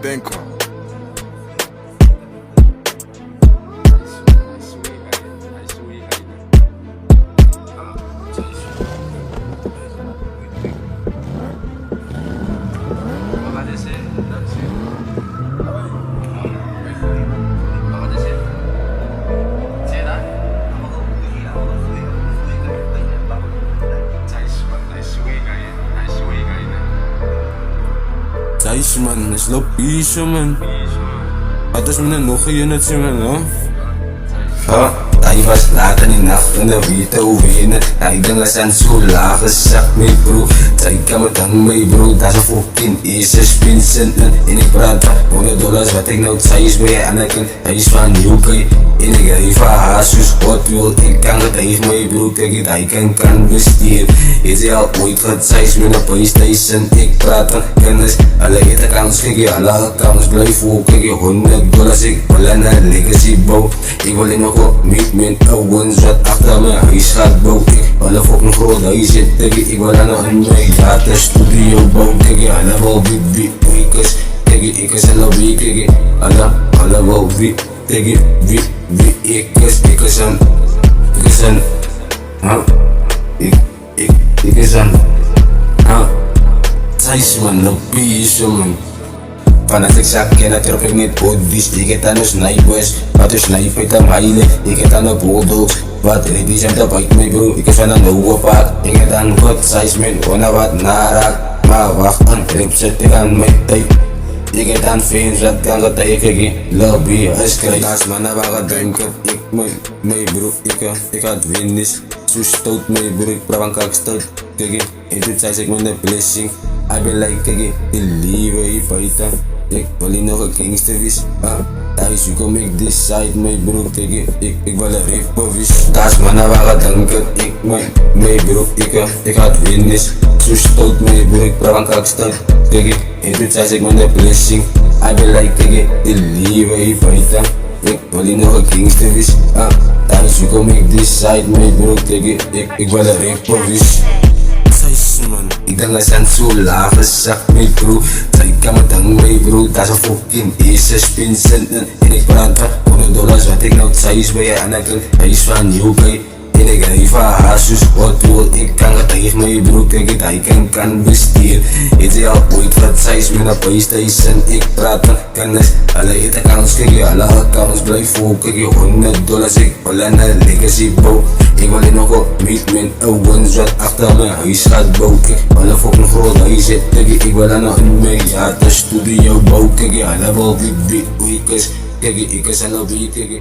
denken. Thijs man, is lopische man. Wat is met nog een unit man, hoor? Hij was laat in die nacht en de witte winnen. Hij ging zijn zo laag gezakt mee bro. Zij kan me dan mee bro, dat is een fucking eerste spinsen. En ik praat $100 wat ik nou Thijs bij Anakin. Hij is van UK en ik geef haar zus wat wil. Ik kan het tegen mij bro, kijk het, hij kan besteden. Is hij al ooit gezegd met een PlayStation? Ik praat van kennis, alle eten kans, kijk je, alle kans blijf ook. Kijk je $100, ik wil een legacy bouw. Ik wil nog op met mijn ouwens wat achter mijn huis gaat bouw. Ik wil een fucking groot huis zitten, kijk ik wil dan nog in mijn data studio bouw. Kijk je, alle wel wie weekers, kijk je, ik is alle wie, kijk je, alle wel wie, kijk je, wie ik is aan, ik is aan, Thijs man, lopische man. Vanuit ik zak ken dat ik niet podbies. Ik heb aan een snipers, wat een sniper met een heile. Ik heb aan een bulldogs, wat ready zijn te bite me bro. Ik is van een nieuwe paard, ik heb aan goed size man, wanneer wat naraak. Maar wacht, een trip zet ik aan mijn tijd. Ik heb aan fans, wat kan dat tekenen. Lobby, huiskrijg. Als mannen waren drinken, ik mee bro. Ik had winnis, zo stoot mee bro. Ik praat van kakstoot, kijk ik doe zij ik met een blessing. I be like, kijk de lieve hier buiten. Ik wil hier nog een gangstervis. Thuis, you come make this side, my bro. Kijk ik wil een riefbevis. Als mannen waren drinken, ik mee bro. Ik had winnis, zo stoot mee bro. Ik praat van kakstoot, kijk ik doe zij ik met een blessing. I be like, kijk de lieve hier buiten. Ik wil hier nog een gangstervis. Thuis, you come make this side, my bro. Kijk ik wil een riefbevis. Ik denk dat zijn zo laag gezakt mee bro. Zij kan me dan mee bro, dat is een fucking eerste spinsen. En ik praat van $100 wat ik nou Thijs bij Anakin. Hij is van UK en ik geef haar zus wat wil. Ik kan het tegen mij bro, kijk het, hij kan besteden. Is hij al ooit gezegd met een PlayStation? Ik praat van kennis, alle eten kans, kijk je, alle kans blijf ook. Kijk je $100, ik wil een legacy bouw. Ik wil hier nog op met mijn ouwens wat achter mijn huis gaat bouw. Kijk, alle fucking groot huis zit, kijk ik wil dan nog in mijn data studio bouw. Kijk je, alle wel wie weekers, kijk ik is een lobby, kijk